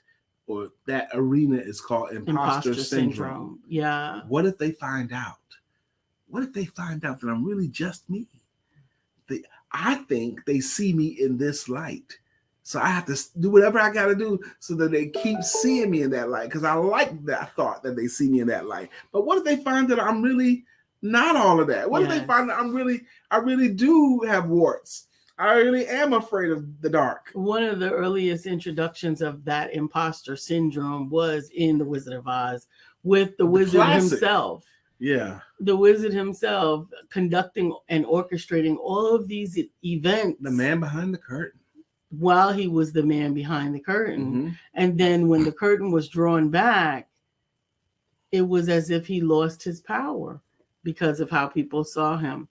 or that arena, is called Imposter Syndrome. Yeah. What if they find out? What if they find out that I'm really just me? I think they see me in this light. So I have to do whatever I got to do so that they keep seeing me in that light, because I like that thought that they see me in that light. But what if they find that I'm really not all of that? What if they find that I really do have warts? I really am afraid of the dark. One of the earliest introductions of that imposter syndrome was in The Wizard of Oz with the wizard himself. Yeah. The wizard himself conducting and orchestrating all of these events. The man behind the curtain. While he was the man behind the curtain. Mm-hmm. And then when the curtain was drawn back, it was as if he lost his power because of how people saw him.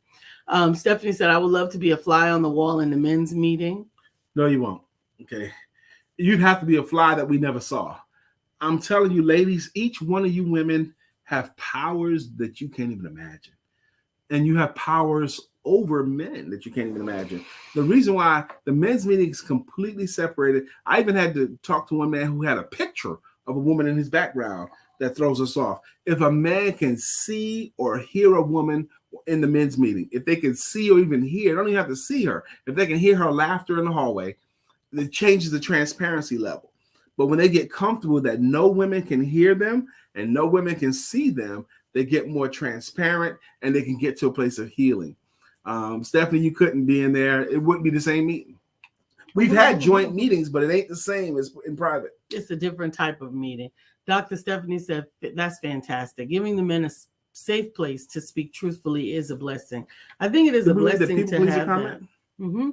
Stephanie said, I would love to be a fly on the wall in the men's meeting. No, you won't. Okay. You'd have to be a fly that we never saw. I'm telling you, ladies, each one of you women have powers that you can't even imagine. And you have powers over men that you can't even imagine. The reason why the men's meeting is completely separated, I even had to talk to one man who had a picture of a woman in his background that throws us off. If a man can see or hear a woman in the men's meeting, if they can see or even hear, don't even have to see her, if they can hear her laughter in the hallway, it changes the transparency level. But when they get comfortable that no women can hear them and no women can see them, they get more transparent and they can get to a place of healing. Stephanie, you couldn't be in there. It wouldn't be the same meeting. We've had joint meetings, but it ain't the same as in private. It's a different type of meeting. Dr. Stephanie said, that's fantastic. Giving the men a safe place to speak truthfully is a blessing. I think it is a blessing to have that. Mm-hmm.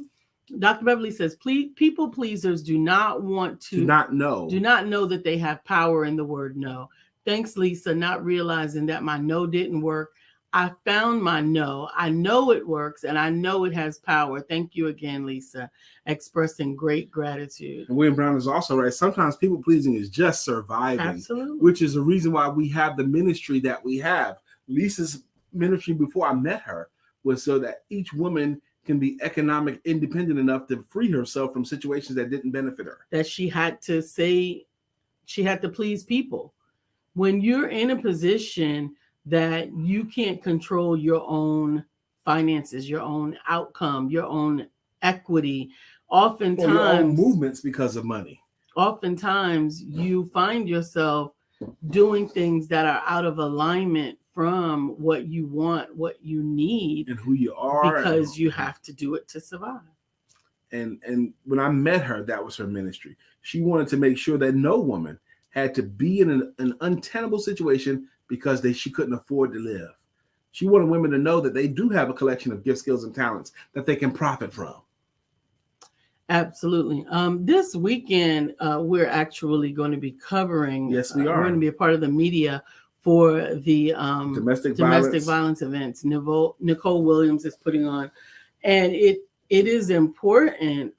Dr. Beverly says, people pleasers do not know that they have power in the word no. Thanks, Lisa, not realizing that my no didn't work. I found my no. I know it works, and I know it has power. Thank you again, Lisa, expressing great gratitude. And William Brown is also right. Sometimes people pleasing is just surviving. Absolutely. Which is the reason why we have the ministry that we have. Lisa's ministry before I met her was so that each woman can be economic independent enough to free herself from situations that didn't benefit her. That she had to please people. When you're in a position that you can't control your own finances, your own outcome, your own equity, oftentimes, or your own movements because of money. Oftentimes you find yourself doing things that are out of alignment from what you want, what you need, and who you are, because you have to do it to survive. And when I met her, that was her ministry. She wanted to make sure that no woman had to be in an untenable situation because she couldn't afford to live. She wanted women to know that they do have a collection of gifts, skills, and talents that they can profit from. Absolutely. This weekend, we're actually going to be covering. Yes, we are. We're going to be a part of the media for the domestic violence events. Nicole Williams is putting on, and it is important.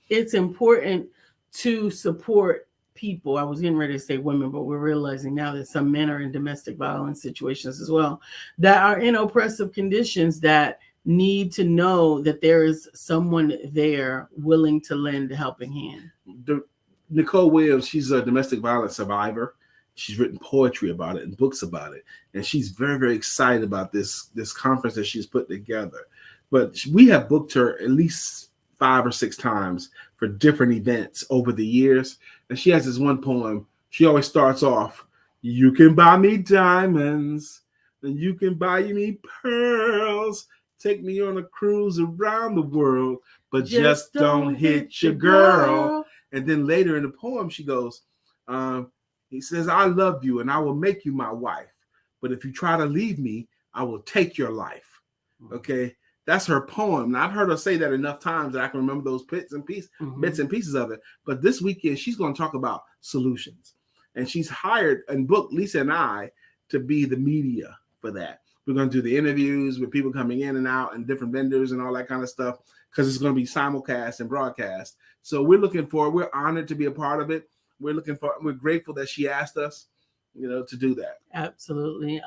It's important to support people. I was getting ready to say women, but we're realizing now that some men are in domestic violence situations as well, that are in oppressive conditions, that need to know that there is someone there willing to lend a helping hand. Nicole Williams, she's a domestic violence survivor. She's written poetry about it and books about it. And she's very, very excited about this conference that she's put together. But we have booked her at least 5 or 6 times for different events over the years. And she has this one poem. She always starts off, "You can buy me diamonds, and you can buy me pearls. Take me on a cruise around the world, but just don't hit your girl. And then later in the poem, she goes, he says, I love you and I will make you my wife. But if you try to leave me, I will take your life. Okay. That's her poem. Now, I've heard her say that enough times that I can remember those bits and pieces of it. But this weekend, she's going to talk about solutions. And she's hired and booked Lisa and I to be the media for that. We're going to do the interviews with people coming in and out and different vendors and all that kind of stuff because it's going to be simulcast and broadcast. So we're honored to be a part of it. We're grateful that she asked us, to do that. Absolutely.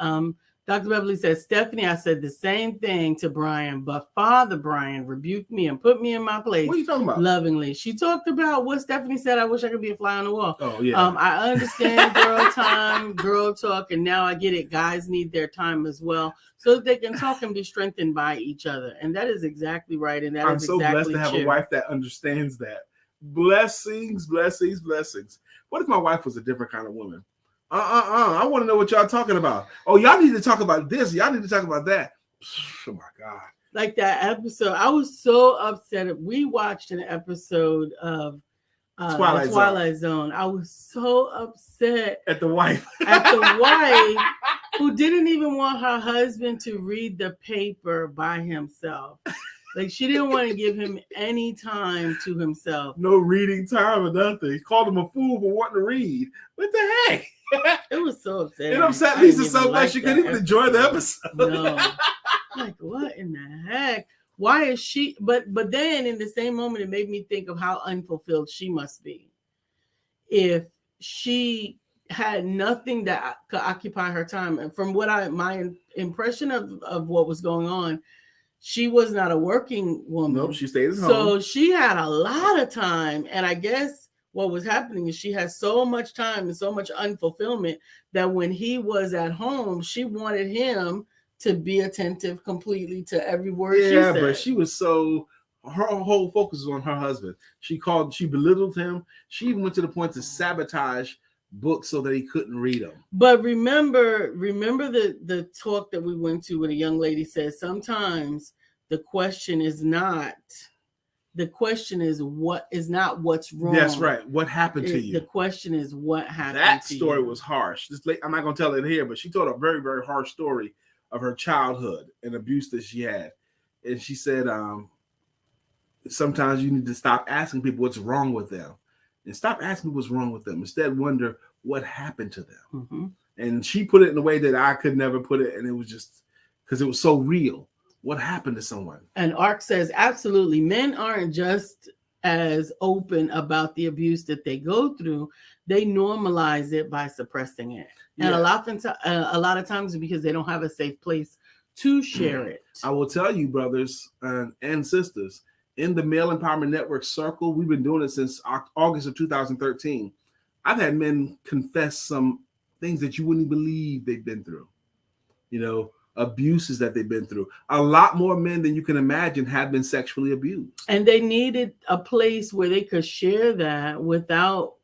Dr. Beverly says, Stephanie, I said the same thing to Brian, but Father Brian rebuked me and put me in my place. What are you talking about? Lovingly. She talked about what Stephanie said. I wish I could be a fly on the wall. Oh, yeah. I understand girl time, girl talk, and now I get it. Guys need their time as well so that they can talk and be strengthened by each other. And that is exactly right. And I'm so blessed to have a wife that understands that. Blessings, blessings, blessings. What if my wife was a different kind of woman? I want to know what y'all talking about. Oh, y'all need to talk about this. Y'all need to talk about that. Oh my God. Like that episode. I was so upset. We watched an episode of Twilight Zone. I was so upset at the wife. Who didn't even want her husband to read the paper by himself. Like, she didn't want to give him any time to himself. No reading time or nothing. He called him a fool for wanting to read. What the heck? It was so upsetting. It upset Lisa so much she couldn't even enjoy the episode. No. Like, what in the heck? Why is she? But then in the same moment, it made me think of how unfulfilled she must be. If she had nothing that could occupy her time. And from my impression of what was going on, she was not a working woman. Nope, she stayed at home. So she had a lot of time. And I guess what was happening is she had so much time and so much unfulfillment that when he was at home, she wanted him to be attentive completely to every word she said. Yeah, but she was her whole focus was on her husband. She belittled him. She even went to the point to sabotage books so that he couldn't read them. But remember the talk that we went to where the young lady said sometimes the question is not what's wrong. That's right. What happened to you? The question is what happened. That story was harsh. I'm not going to tell it here, but she told a very, very harsh story of her childhood and abuse that she had. And she said, sometimes you need to stop asking people what's wrong with them. And stop asking what's wrong with them. Instead, wonder what happened to them. Mm-hmm. And she put it in a way that I could never put it. And it was just because it was so real. What happened to someone? And Ark says, absolutely. Men aren't just as open about the abuse that they go through. They normalize it by suppressing it. Yeah. And a lot of times because they don't have a safe place to share it. I will tell you, brothers and sisters, in the Male Empowerment Network circle, we've been doing it since August of 2013. I've had men confess some things that you wouldn't believe they've been through. Abuses that they've been through. A lot more men than you can imagine have been sexually abused. And they needed a place where they could share that without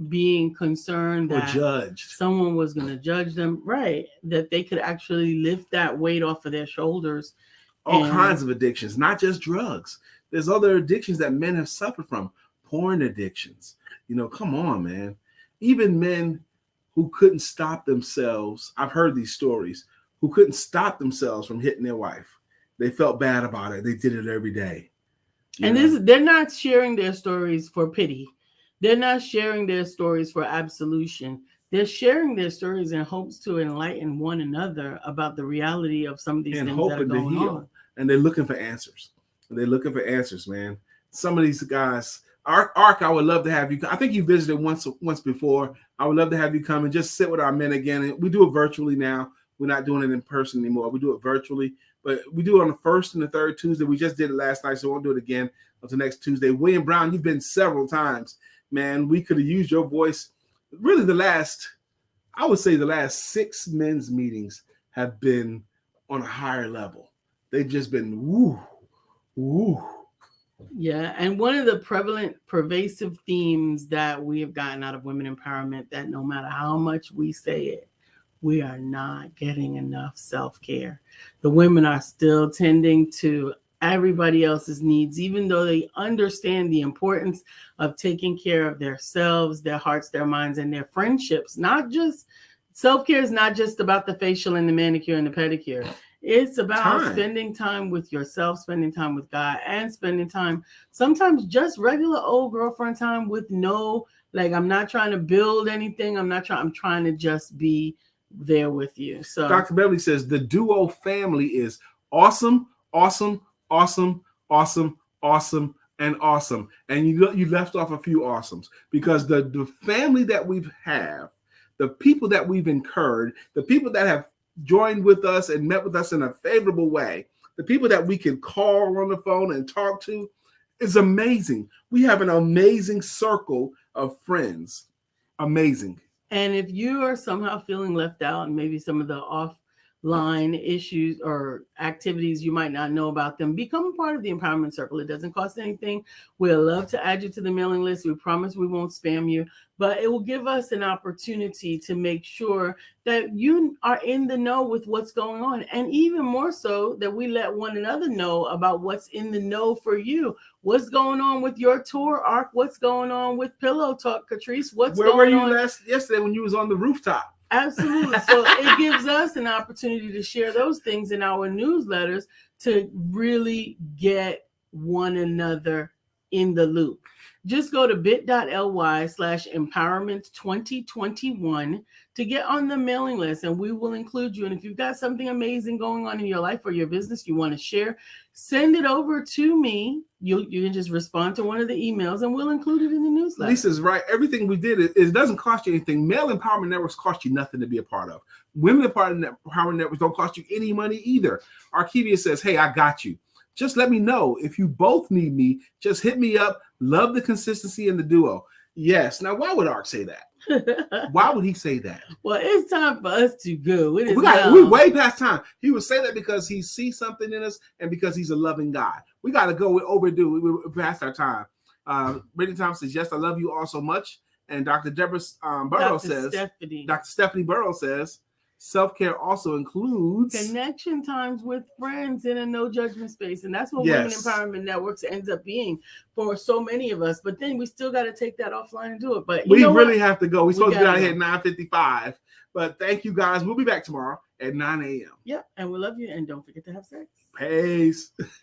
being concerned that judged. Someone was going to judge them. Right. That they could actually lift that weight off of their shoulders. All kinds of addictions, not just drugs. There's other addictions that men have suffered from. Porn addictions. Come on, man. Even men who couldn't stop themselves. I've heard these stories. Who couldn't stop themselves from hitting their wife. They felt bad about it. They did it every day. They're not sharing their stories for pity. They're not sharing their stories for absolution. They're sharing their stories in hopes to enlighten one another about the reality of some of these things that are going on. And they're looking for answers. They're looking for answers, man. Some of these guys, Ark, I would love to have you. I think you visited once before. I would love to have you come and just sit with our men again. And we do it virtually now. We're not doing it in person anymore. We do it virtually, but we do it on the first and the third Tuesday. We just did it last night, so we won't do it again until next Tuesday. William Brown, you've been several times, man. We could have used your voice. Really, the last 6 men's meetings have been on a higher level. They've just been woo. Yeah, and one of the pervasive themes that we have gotten out of women empowerment that no matter how much we say it, we are not getting enough self-care. The women are still tending to everybody else's needs, even though they understand the importance of taking care of themselves, their hearts, their minds, and their friendships. Not just self-care is not just about the facial and the manicure and the pedicure. It's about spending time with yourself, spending time with God, and spending time, sometimes just regular old girlfriend time with no, like, I'm not trying to build anything. I'm trying to just be there with you. So Dr. Beverly says the duo family is awesome, awesome, awesome, awesome, awesome, and awesome. And you left off a few awesomes, because the family that we have, the people that we've incurred, the people that have joined with us and met with us in a favorable way, the people that we can call on the phone and talk to, is amazing. We have an amazing circle of friends. Amazing. And if you are somehow feeling left out, and maybe some of the offline issues or activities you might not know about them, become a part of the Empowerment Circle. It doesn't cost anything. We'll love to add you to the mailing list. We promise we won't spam you, but it will give us an opportunity to make sure that you are in the know with what's going on. And even more so, that we let one another know about what's in the know for you. What's going on with your tour arc? What's going on with Pillow Talk, Catrice? Where were you yesterday when you was on the rooftop? Absolutely. So it gives us an opportunity to share those things in our newsletters to really get one another in the loop. Just go to bit.ly/empowerment2021 to get on the mailing list, and we will include you. And if you've got something amazing going on in your life or your business you want to share, send it over to me. You can just respond to one of the emails, and we'll include it in the newsletter. Lisa's right. Everything we did, it doesn't cost you anything. Male empowerment networks cost you nothing to be a part of. Women empowerment networks don't cost you any money either. Archivia says, hey, I got you. Just let me know. If you both need me, just hit me up. Love the consistency in the duo. Yes. Now, why would Ark say that? Why would he say that? Well, it's time for us to go. We're way past time. He would say that because he sees something in us and because he's a loving God. We got to go. We're overdue. We're past our time. Brittany Thompson says, yes, I love you all so much. And Dr. Deborah Burrows says, Dr. Stephanie Burrows says, self-care also includes connection times with friends in a no judgment space. And that's what Women Empowerment Networks ends up being for so many of us. But then we still got to take that offline and do it. But we really have to go. We're supposed to be out here at 9:55. But thank you guys. We'll be back tomorrow at 9 a.m. Yep. And we love you. And don't forget to have sex. Peace.